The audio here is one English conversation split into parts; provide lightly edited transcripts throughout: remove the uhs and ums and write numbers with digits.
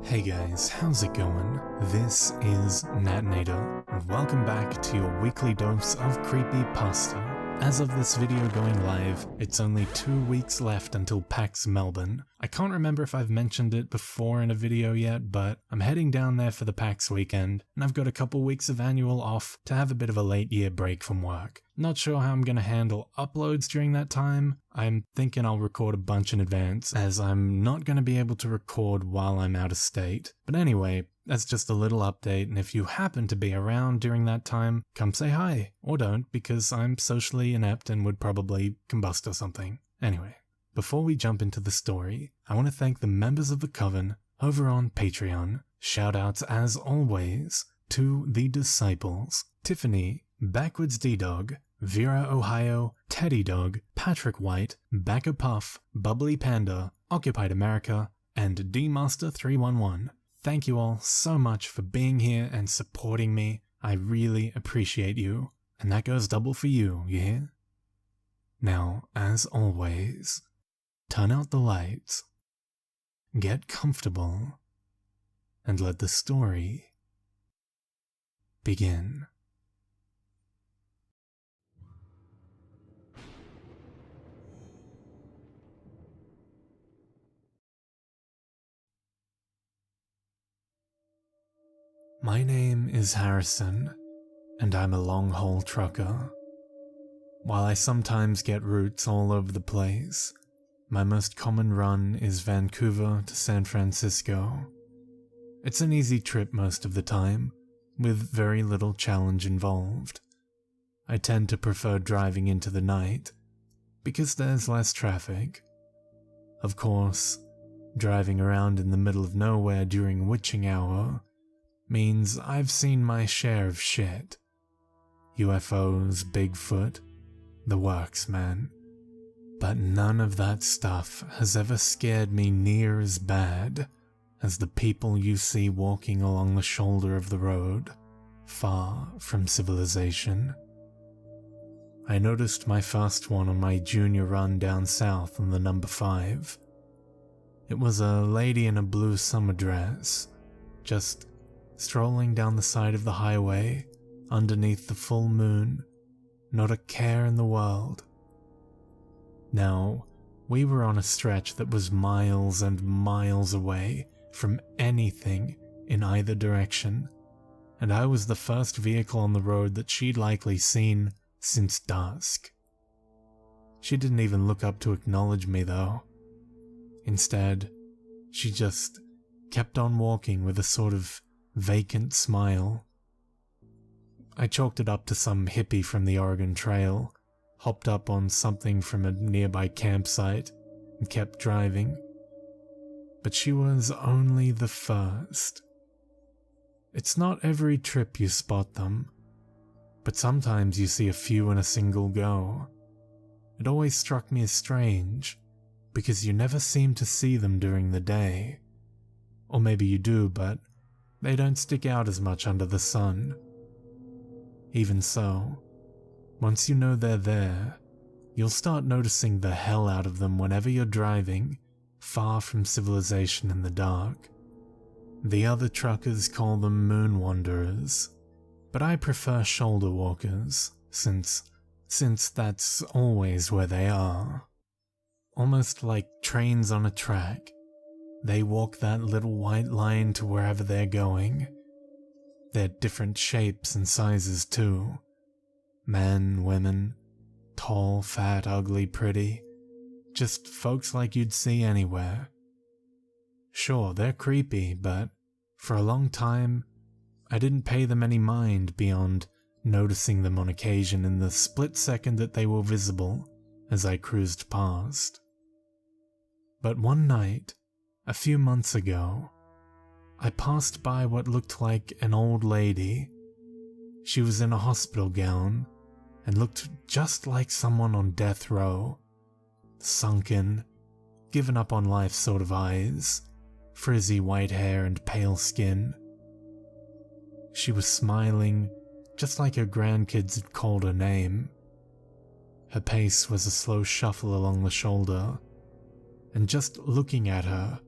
Hey guys, how's it going? This is Natnator, and welcome back to your weekly dose of Creepypasta. As of this video going live, it's only 2 weeks left until PAX Melbourne. I can't remember if I've mentioned it before in a video yet, but I'm heading down there for the PAX weekend, and I've got a couple weeks of annual off to have a bit of a late year break from work. Not sure how I'm going to handle uploads during that time. I'm thinking I'll record a bunch in advance, as I'm not going to be able to record while I'm out of state. But anyway, that's just a little update, and if you happen to be around during that time, come say hi. Or don't, because I'm socially inept and would probably combust or something. Anyway, before we jump into the story, I want to thank the members of the Coven over on Patreon. Shoutouts as always to The Disciples, Tiffany, Backwards D-Dog, Vera Ohio, Teddy Dog, Patrick White, Backa Puff, Bubbly Panda, Occupied America, and D-Master311. Thank you all so much for being here and supporting me. I really appreciate you. And that goes double for you, you hear? Now, as always, turn out the lights, get comfortable, and let the story begin. My name is Harrison, and I'm a long-haul trucker. While I sometimes get routes all over the place, my most common run is Vancouver to San Francisco. It's an easy trip most of the time, with very little challenge involved. I tend to prefer driving into the night, because there's less traffic. Of course, driving around in the middle of nowhere during witching hour means I've seen my share of shit. UFOs, Bigfoot, the works, man. But none of that stuff has ever scared me near as bad as the people you see walking along the shoulder of the road, far from civilization. I noticed my first one on my junior run down south on the number 5. It was a lady in a blue summer dress, just strolling down the side of the highway underneath the full moon, not a care in the world. Now, we were on a stretch that was miles and miles away from anything in either direction, and I was the first vehicle on the road that she'd likely seen since dusk. She didn't even look up to acknowledge me though. Instead, she just kept on walking with a sort of vacant smile. I chalked it up to some hippie from the Oregon Trail, hopped up on something from a nearby campsite, and kept driving. But she was only the first. It's not every trip you spot them, but sometimes you see a few in a single go. It always struck me as strange, because you never seem to see them during the day. Or maybe you do, but they don't stick out as much under the sun. Even so, once you know they're there, you'll start noticing the hell out of them whenever you're driving, far from civilization in the dark. The other truckers call them moon wanderers, but I prefer shoulder walkers, since that's always where they are. Almost like trains on a track. They walk that little white line to wherever they're going. They're different shapes and sizes too. Men, women, tall, fat, ugly, pretty. Just folks like you'd see anywhere. Sure, they're creepy, but for a long time, I didn't pay them any mind beyond noticing them on occasion in the split second that they were visible as I cruised past. But one night, a few months ago, I passed by what looked like an old lady. She was in a hospital gown and looked just like someone on death row. Sunken, given up on life sort of eyes, frizzy white hair and pale skin. She was smiling just like her grandkids had called her name. Her pace was a slow shuffle along the shoulder, and just looking at her,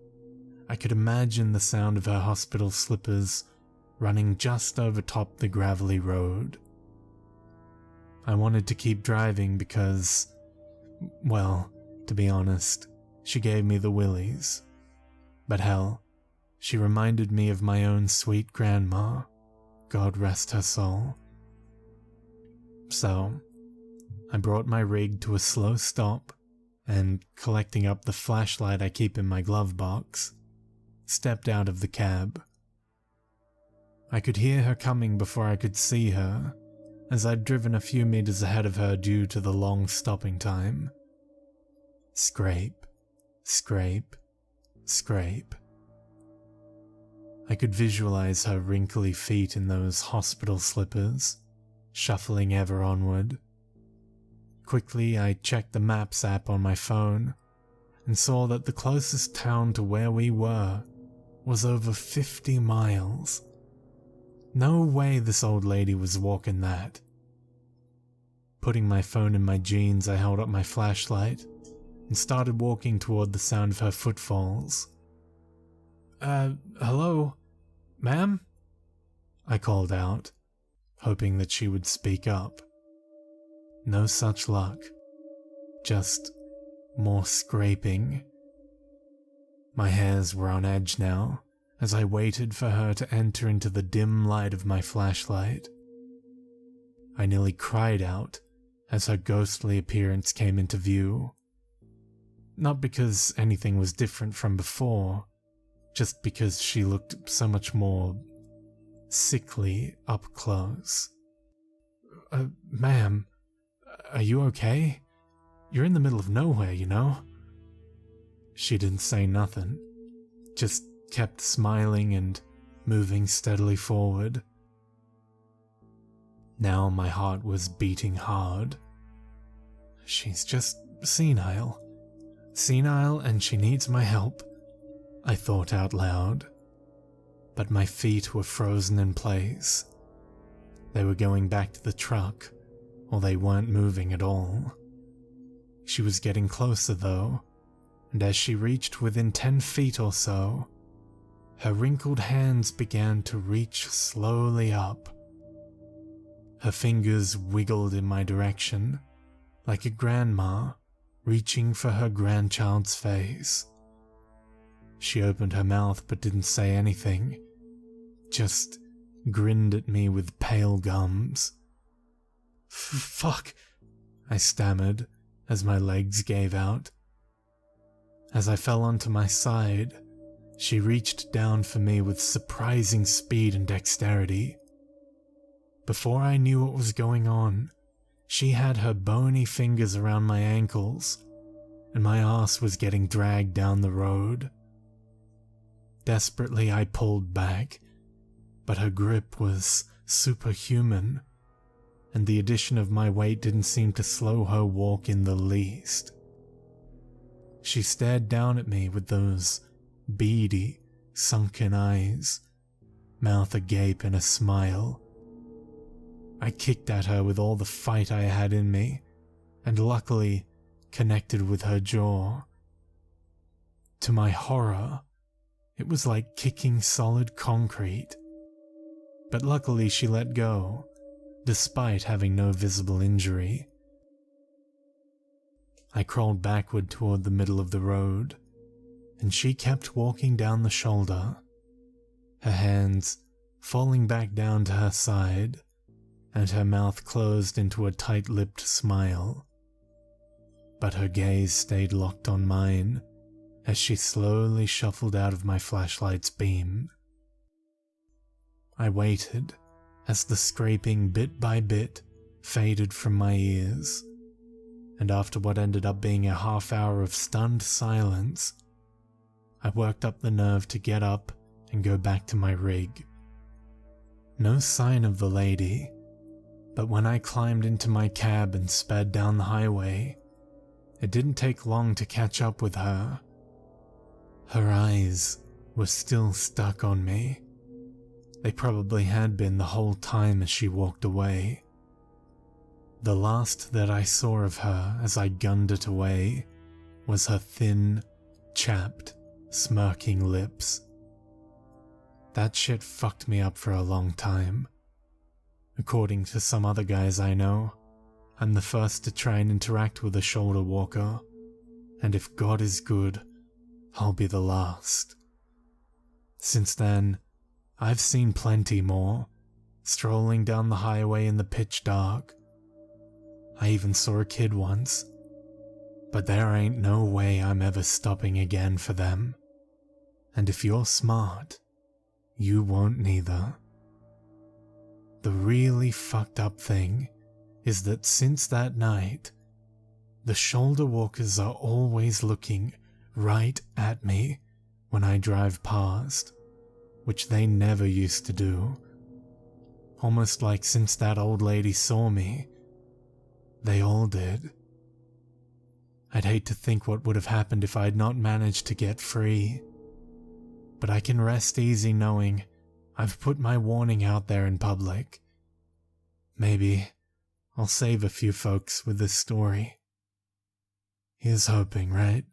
I could imagine the sound of her hospital slippers running just over top the gravelly road. I wanted to keep driving because, well, to be honest, she gave me the willies. But hell, she reminded me of my own sweet grandma, God rest her soul. So, I brought my rig to a slow stop and, collecting up the flashlight I keep in my glove box, stepped out of the cab. I could hear her coming before I could see her, as I'd driven a few meters ahead of her due to the long stopping time. Scrape, scrape, scrape. I could visualize her wrinkly feet in those hospital slippers, shuffling ever onward. Quickly, I checked the Maps app on my phone and saw that the closest town to where we were was over 50 miles. No way this old lady was walking that. Putting my phone in my jeans, I held up my flashlight and started walking toward the sound of her footfalls. Hello? Ma'am? I called out, hoping that she would speak up. No such luck. Just more scraping. My hairs were on edge now, as I waited for her to enter into the dim light of my flashlight. I nearly cried out as her ghostly appearance came into view. Not because anything was different from before, just because she looked so much more sickly up close. Ma'am, are you okay? You're in the middle of nowhere, you know? She didn't say nothing, just kept smiling and moving steadily forward. Now my heart was beating hard. She's just senile. Senile, and she needs my help, I thought out loud. But my feet were frozen in place. They were going back to the truck, or they weren't moving at all. She was getting closer though, and as she reached within 10 feet or so, her wrinkled hands began to reach slowly up. Her fingers wiggled in my direction, like a grandma reaching for her grandchild's face. She opened her mouth but didn't say anything, just grinned at me with pale gums. Fuck, I stammered as my legs gave out. As I fell onto my side, she reached down for me with surprising speed and dexterity. Before I knew what was going on, she had her bony fingers around my ankles, and my ass was getting dragged down the road. Desperately, I pulled back, but her grip was superhuman, and the addition of my weight didn't seem to slow her walk in the least. She stared down at me with those beady, sunken eyes, mouth agape in a smile. I kicked at her with all the fight I had in me, and luckily connected with her jaw. To my horror, it was like kicking solid concrete. But luckily she let go, despite having no visible injury. I crawled backward toward the middle of the road, and she kept walking down the shoulder, her hands falling back down to her side, and her mouth closed into a tight-lipped smile. But her gaze stayed locked on mine as she slowly shuffled out of my flashlight's beam. I waited as the scraping bit by bit faded from my ears, and after what ended up being a half hour of stunned silence, I worked up the nerve to get up and go back to my rig. No sign of the lady, but when I climbed into my cab and sped down the highway, it didn't take long to catch up with her. Her eyes were still stuck on me. They probably had been the whole time as she walked away. The last that I saw of her as I gunned it away was her thin, chapped, smirking lips. That shit fucked me up for a long time. According to some other guys I know, I'm the first to try and interact with a shoulder walker, and if God is good, I'll be the last. Since then, I've seen plenty more, strolling down the highway in the pitch dark. I even saw a kid once, but there ain't no way I'm ever stopping again for them. And if you're smart, you won't neither. The really fucked up thing is that since that night, the shoulder walkers are always looking right at me when I drive past, which they never used to do. Almost like since that old lady saw me, they all did. I'd hate to think what would have happened if I'd not managed to get free, but I can rest easy knowing I've put my warning out there in public. Maybe I'll save a few folks with this story. Here's hoping, right?